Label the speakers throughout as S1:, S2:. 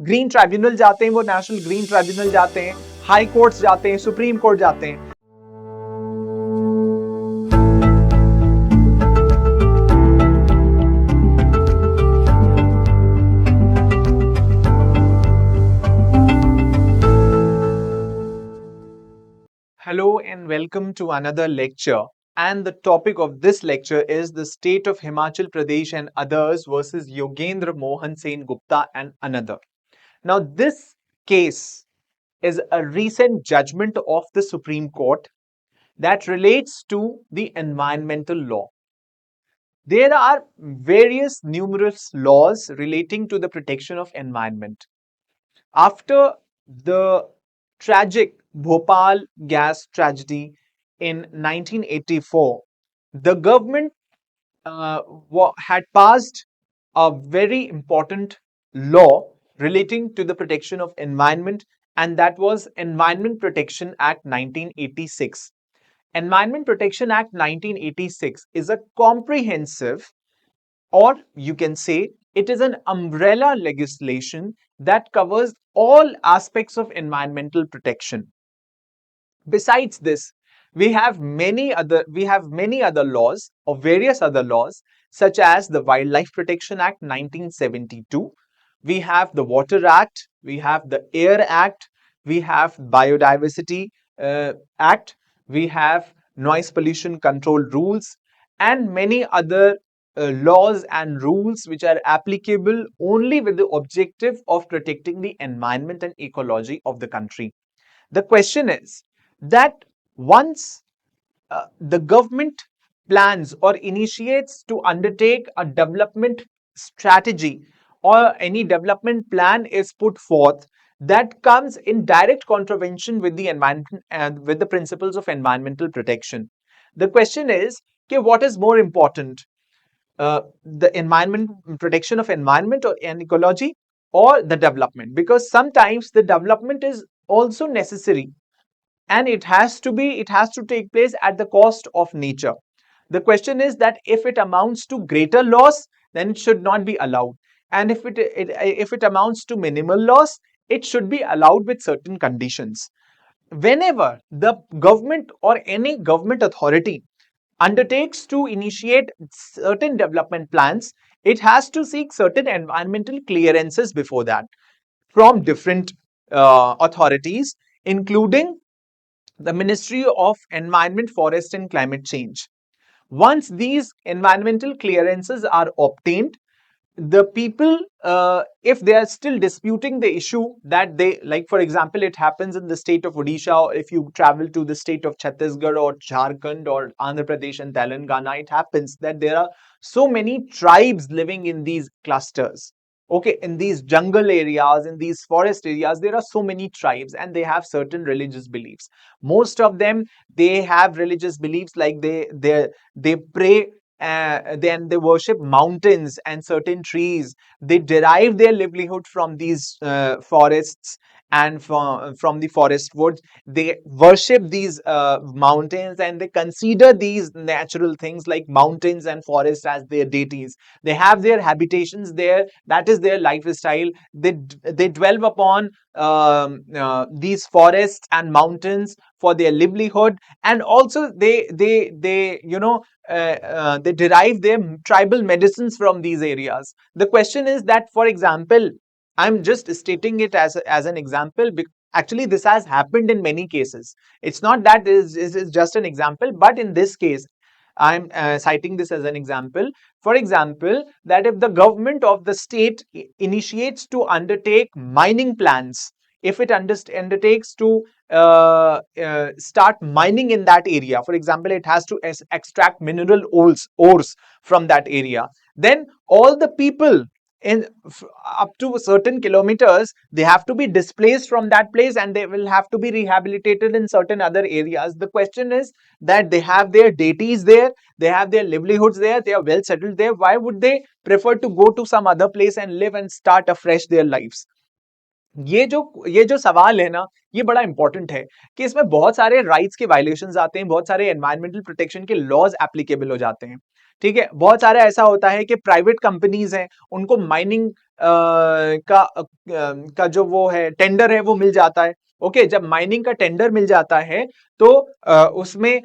S1: Green tribunal जाते हैं, वो नेशनल ग्रीन ट्राइब्यूनल जाते हैं, हाई कोर्ट्स जाते हैं, सुप्रीम कोर्ट जाते हैं. Hello and welcome to another lecture. And the topic of this lecture is the state of Himachal Pradesh and others versus Yogendra Mohan Sen Gupta and another. Now, this case is a recent judgment of the Supreme Court that relates to the environmental law. There are various numerous laws relating to the protection of environment. After the tragic Bhopal gas tragedy in 1984, the government had passed a very important law relating to the protection of environment, and that was Environment Protection Act 1986. Environment Protection Act 1986 is a comprehensive, or you can say it is an umbrella legislation that covers all aspects of environmental protection. Besides this, we have many other laws or various other laws, such as the Wildlife Protection Act 1972. We have the Water Act, we have the Air Act, we have Biodiversity Act, we have Noise Pollution Control Rules, and many other laws and rules which are applicable only with the objective of protecting the environment and ecology of the country. The question is that once the government plans or initiates to undertake a development strategy, or any development plan is put forth that comes in direct contravention with the environment and with the principles of environmental protection. The question is, okay, what is more important, the environment protection of environment or and ecology, or the development? Because sometimes the development is also necessary, and it has to take place at the cost of nature. The question is that if it amounts to greater loss, then it should not be allowed, and if it amounts to minimal loss, it should be allowed with certain conditions. Whenever the government or any government authority undertakes to initiate certain development plans, it has to seek certain environmental clearances before that from different authorities, including the Ministry of Environment, Forest and Climate Change. Once these environmental clearances are obtained, the people, if they are still disputing the issue, that they, like for example, it happens in the state of Odisha, or if you travel to the state of Chhattisgarh or Jharkhand or Andhra Pradesh and Telangana, it happens that there are so many tribes living in these clusters. Okay, in these jungle areas, in these forest areas, there are so many tribes and they have certain religious beliefs. Most of them, they have religious beliefs like they pray, then they worship mountains and certain trees. They derive their livelihood from these forests and from the forest woods. They worship these mountains, and they consider these natural things like mountains and forests as their deities. They have their habitations there. That is their lifestyle. They dwell upon these forests and mountains for their livelihood, and also they they derive their tribal medicines from these areas. The question is that, for example, I'm just stating it as an example. Actually, this has happened in many cases. It's not that this is just an example, but in this case, I'm citing this as an example. For example, that if the government of the state initiates to undertake mining plans, if it undertakes to start mining in that area, for example, it has to extract mineral ores from that area, then all the people in up to certain kilometers, they have to be displaced from that place, and they will have to be rehabilitated in certain other areas. The question is that they have their deities there, they have their livelihoods there, they are well settled there. Why would they prefer to go to some other place and live and start afresh their lives? ये जो सवाल है ना, ये बड़ा important है कि इसमें बहुत सारे राइट्स के वायलेशंस आते हैं, बहुत सारे एनवायरमेंटल प्रोटेक्शन के लॉज एप्लीकेबल हो जाते हैं. ठीक है, बहुत सारा ऐसा होता है कि प्राइवेट कंपनीज हैं, उनको माइनिंग का जो वो है टेंडर है वो मिल जाता है। ओके, जब माइनिंग का टेंडर मिल जाता है तो उसमें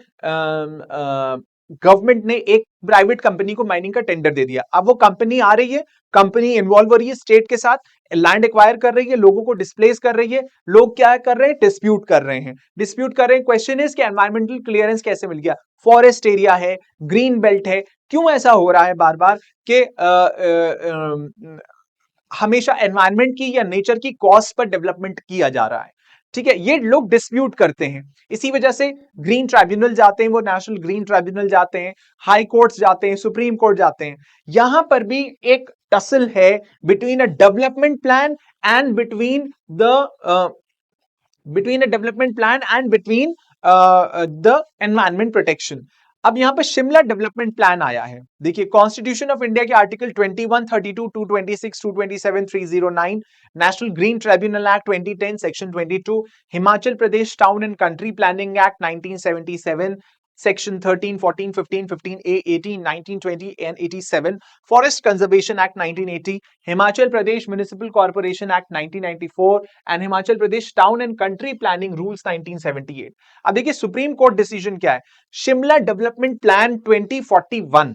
S1: गवर्नमेंट ने एक प्राइवेट कंपनी को माइनिंग का टेंडर दे दिया। अब वो कंपनी आ रही है, कंपनी इन्वॉल्व हो रही है स्टेट के साथ, लैंड एक्वायर कर रही है, लोगों को डिस्प्लेस कर रही है। लोग क्या कर रहे हैं, डिस्प्यूट कर रहे हैं, डिस्प्यूट कर रहे हैं। क्वेश्चन इज कि एनवायरमेंटल क्लियरेंस कैसे मिल गया, फॉरेस्ट एरिया है, ग्रीन बेल्ट है, क्यों ऐसा हो रहा है बार बार कि हमेशा एनवायरनमेंट की या नेचर की कॉस्ट पर डेवलपमेंट किया जा रहा है। ठीक है, ये लोग डिस्प्यूट करते हैं, इसी वजह से ग्रीन ट्राइब्यूनल जाते हैं, वो नेशनल ग्रीन ट्राइब्यूनल जाते हैं, हाई कोर्ट्स जाते हैं, सुप्रीम कोर्ट जाते हैं। यहां पर भी एक टसल है between a development plan and between a development plan and between the environment protection. अब यहां पर शिमला डेवलपमेंट प्लान आया है। देखिए, कॉन्स्टिट्यूशन ऑफ इंडिया के article 21, 32, 226, 227, 309, national green tribunal act 2010 section 22, Himachal Pradesh town and country planning act 1977 Section 13, 14, 15, 15A, 18, 19, 20 and 87, Forest Conservation Act 1980, Himachal Pradesh Municipal Corporation Act 1994 and Himachal Pradesh Town and Country Planning Rules 1978. अब देखिए supreme court decision क्या है, Shimla development plan 2041,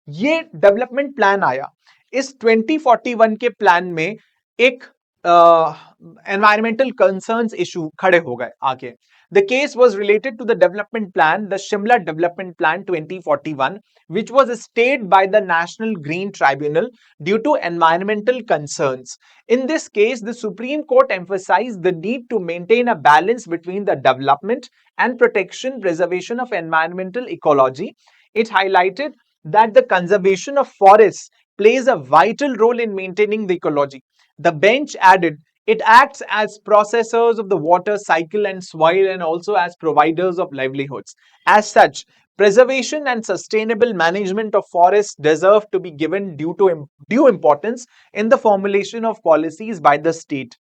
S1: ये development plan आया। इस 2041 के plan में एक एनवायरमेंटल कंसर्न्स इशू खड़े हो गए आके। The case was related to the development plan, the Shimla Development Plan 2041, which was stayed by the National Green Tribunal due to environmental concerns. In this case, the Supreme Court emphasized the need to maintain a balance between the development and protection, preservation of environmental ecology. It highlighted that the conservation of forests plays a vital role in maintaining the ecology. The bench added it acts as processors of the water cycle and soil and also as providers of livelihoods. As such, preservation and sustainable management of forests deserve to be given due importance in the formulation of policies by the state.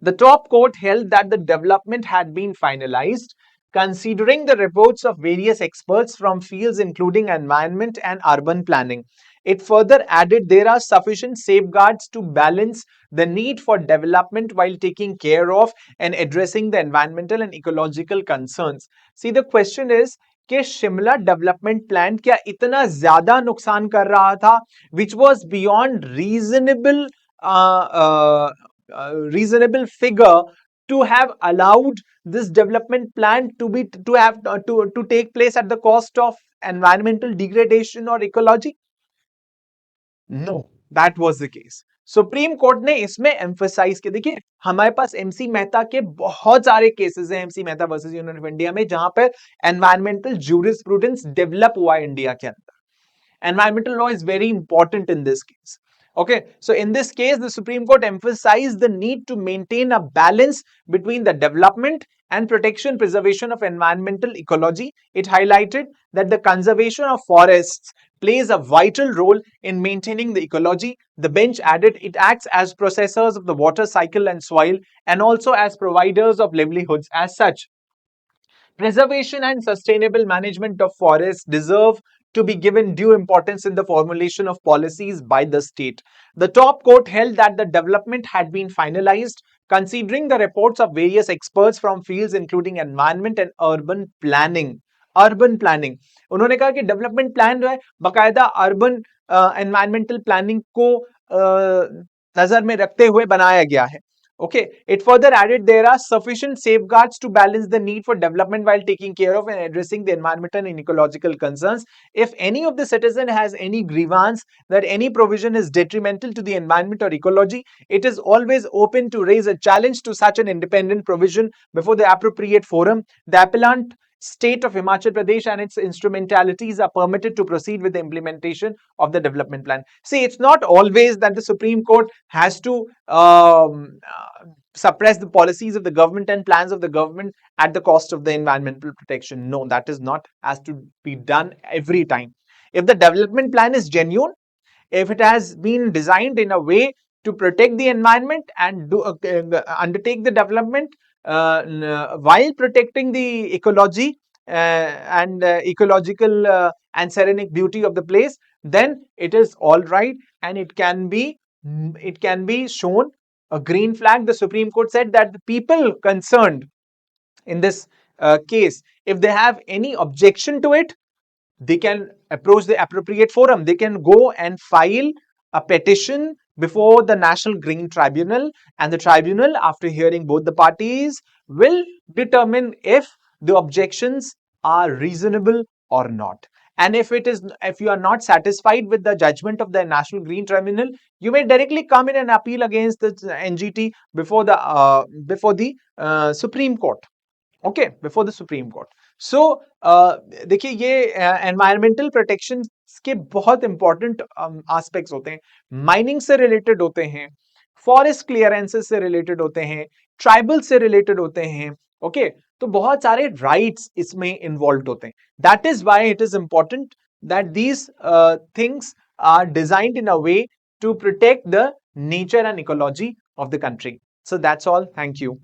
S1: The top court held that the development had been finalized, considering the reports of various experts from fields including environment and urban planning. It further added there are sufficient safeguards to balance the need for development while taking care of and addressing the environmental and ecological concerns. See, the question is कि Shimla development plan क्या इतना ज्यादा नुकसान कर रहा था, which was beyond reasonable figure to have allowed this development plan to take place at the cost of environmental degradation or ecology? No, that was the case. Supreme court ने इसमें emphasise किया। देखिए, हमारे पास एमसी मेहता के बहुत सारे cases हैं, MC Mehta versus union of India में, जहां पर एनवायरमेंटल ज्यूरिस्प्रूडेंस डेवलप हुआ है इंडिया के अंदर। Environmental law is very important in this case. Okay, so in this case, the Supreme Court emphasized the need to maintain a balance between the development and protection, preservation of environmental ecology. It highlighted that the conservation of forests plays a vital role in maintaining the ecology. The bench added it acts as processors of the water cycle and soil and also as providers of livelihoods. As such, preservation and sustainable management of forests deserve to be given due importance in the formulation of policies by the state. The top court held that the development had been finalized, considering the reports of various experts from fields including environment and urban planning. Urban planning, उन्होंने कहा कि development plan जो है बाकायदा urban environmental planning को नजर में रखते हुए बनाया गया है। Okay, it further added there are sufficient safeguards to balance the need for development while taking care of and addressing the environmental and ecological concerns. If any of the citizen has any grievance that any provision is detrimental to the environment or ecology, it is always open to raise a challenge to such an independent provision before the appropriate forum. The appellant state of Himachal Pradesh and its instrumentalities are permitted to proceed with the implementation of the development plan. See, it's not always that the Supreme Court has to suppress the policies of the government and plans of the government at the cost of the environmental protection. No, that is not has to be done every time. If the development plan is genuine, if it has been designed in a way to protect the environment and undertake the development while protecting the ecology and ecological and serenic beauty of the place, then it is all right, and it can be shown a green flag. The Supreme Court said that the people concerned in this case, if they have any objection to it, they can approach the appropriate forum. They can go and file a petition before the National Green Tribunal, and the tribunal, after hearing both the parties, will determine if the objections are reasonable or not. And if you are not satisfied with the judgment of the National Green Tribunal, you may directly come in and appeal against the NGT before the Supreme Court. Okay, before the Supreme Court. So देखिए, ये environmental protection के बहुत important aspects होते हैं. Mining से related होते हैं, forest clearances से रिलेटेड होते हैं, ट्राइबल से रिलेटेड होते हैं. ओके, तो बहुत सारे राइट्स इसमें इन्वॉल्व होते हैं. That is why it is important that these things are designed in a way to protect the nature and ecology of the country. So that's all. Thank you.